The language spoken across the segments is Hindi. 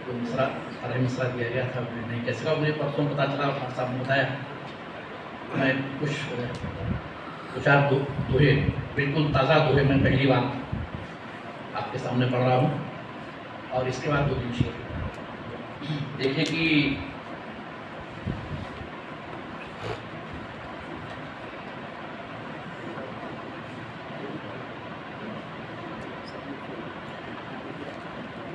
तो मिश्रा दिया गया था, मैं नहीं कैसे का मुझे परसों पता चला, खान साहब ने बताया। मैं कुछ आप दोहे, बिल्कुल ताज़ा दोहे मैं पहली बार आपके सामने पढ़ रहा हूँ। और इसके बाद 2 दिन शेर देखिए कि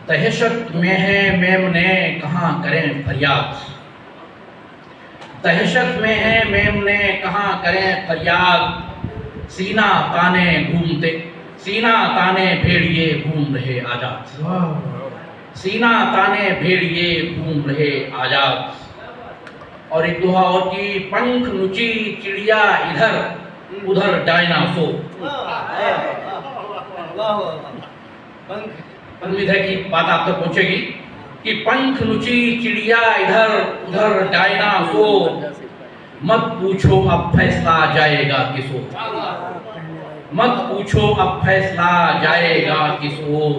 दहशत में है मेमने कहाँ करें फरियाद, दहशत में है मेमने कहाँ करें फरियाद, सीना ताने भेड़िए घूम रहे आजाद, सीना ताने भेड़िए घूम रहे आजाद। और एक दोहा और की पंख नुची चिड़िया इधर उधर डायनासोर। उम्मीद है कि बात आप तक पहुंचेगी कि पंख नुची चिड़िया इधर उधर डायनासोर, मत पूछो अब फैसला जाएगा किस ओर, मत पूछो अब फैसला जाएगा किस ओर।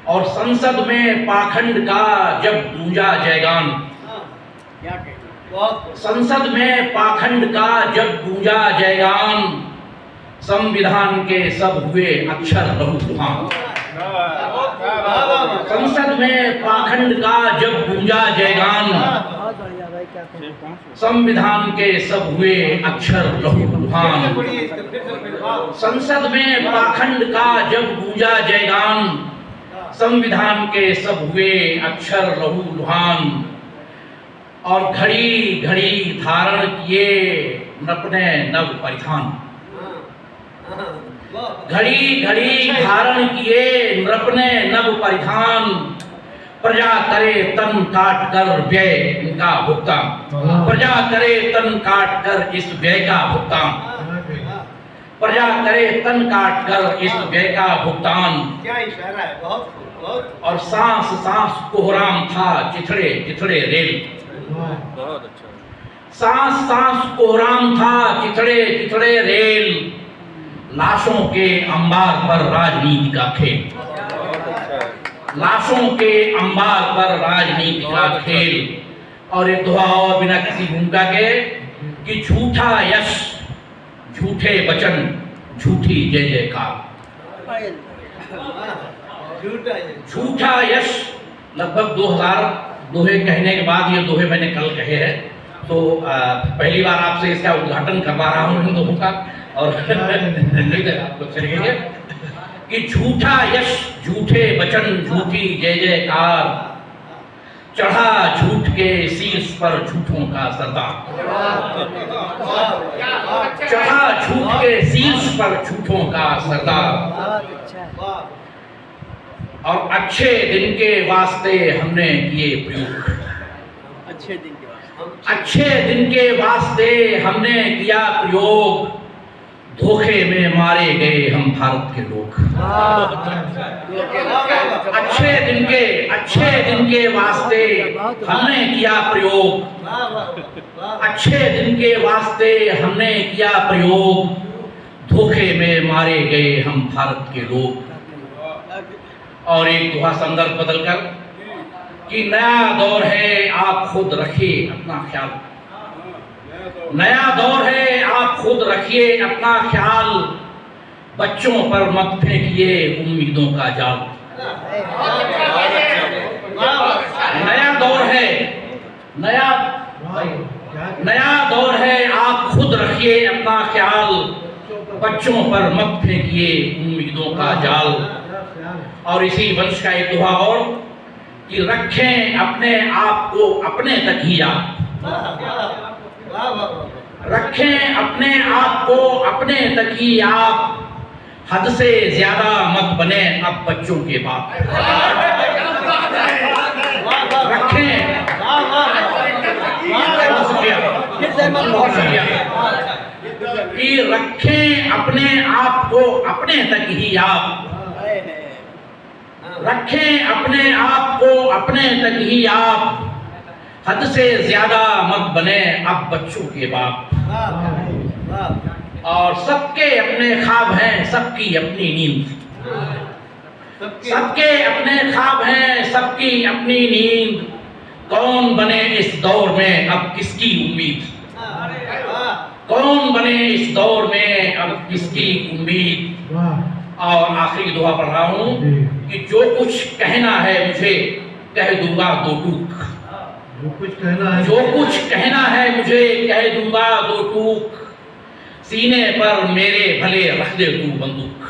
और संसद में पाखंड का जब गूंजा जयगान, संसद में पाखंड का जब गूंजा जयगान, संविधान के सब हुए अक्षर लहूलुहान। संसद में पाखंड का जब गूंजा जयगान, संविधान के सब हुए अक्षर लहूलुहान। संसद में पाखंड का जब गूंजा जयगान, संविधान के सब हुए अक्षर लहूलुहान। और घड़ी घड़ी धारण किए नपने नव परिधान, घड़ी घड़ी धारण किए नृपने नव परिधान, प्रजा करे तन काट कर व्यय इनका भुगतान, प्रजा करे तन काट कर इस व्यय का भुगतान, प्रजा करे तन काट कर इस व्यय का भुगतान। क्या इशारा है, बहुत बहुत। और सांस सांस कोहराम था चिथड़े चिथड़े रेल, बहुत अच्छा। सांस सांस कोहराम था चिथड़े चिथड़े रेल, लाशों के अंबार पर राजनीति का खेल, लाशों के अंबार पर राजनीति का खेल। और एक दोहा और बिना किसी भूमिका के कि झूठा यश झूठे वचन झूठी जय जयकार, झूठा यश। लगभग 2000 दोहे कहने के बाद ये दोहे मैंने कल कहे हैं, तो पहली बार आपसे इसका उद्घाटन करवा रहा हूँ इन दोहों का। और आपको चलेंगे कि झूठा यश झूठे वचन झूठी जय जयकार, चढ़ा झूठ के शीर्ष पर झूठों का सरदार, चढ़ा झूठ के शीर्ष पर झूठों का सरदार। और अच्छे दिन के वास्ते हमने किए प्रयोग, अच्छे दिन के वास्ते, अच्छे दिन के वास्ते हमने किया प्रयोग, धोखे में मारे गए हम भारत के लोग। अच्छे दिन के वास्ते हमने किया प्रयोग, अच्छे दिन के वास्ते हमने किया प्रयोग, धोखे में मारे गए हम भारत के लोग। और एक दोहा संदर्भ बदलकर कि नया दौर है आप खुद रखिए अपना ख्याल, नया दौर है आप खुद रखिए अपना ख्याल, बच्चों पर मत फेंकिए उम्मीदों का जाल। नया दौर है, नया दौर है आप खुद रखिए अपना ख्याल, बच्चों पर मत फेंकिए उम्मीदों का जाल। और इसी वंश का एक दोहा और कि रखें अपने आप को अपने तक ही आप, रखें अपने आप को अपने तक ही आप, हद से ज्यादा मत बने अब बच्चों के बाप। रखें, बहुत शुक्रिया कि रखें अपने आप को अपने तक ही आप, रखें अपने आप को अपने तक ही आप, हद से ज्यादा मत बने अब बच्चों के बाप। और सबके अपने ख्वाब हैं सबकी अपनी नींद, सबके अपने ख्वाब हैं, सबकी अपनी नींद, कौन बने इस दौर में अब किसकी उम्मीद, कौन बने इस दौर में अब किसकी उम्मीद। और आखिरी दुआ पढ़ रहा हूँ कि जो कुछ कहना है मुझे कह दूंगा दो टूक, जो कुछ कहना है, जो कुछ कहना है मुझे कह दूंगा दो टूक, सीने पर मेरे भले रख दे तू बंदूक।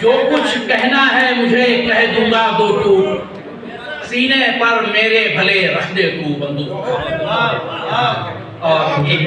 जो कुछ कहना है मुझे कह दूंगा दो टूक, सीने पर मेरे भले रख दे तू बंदूक। और एक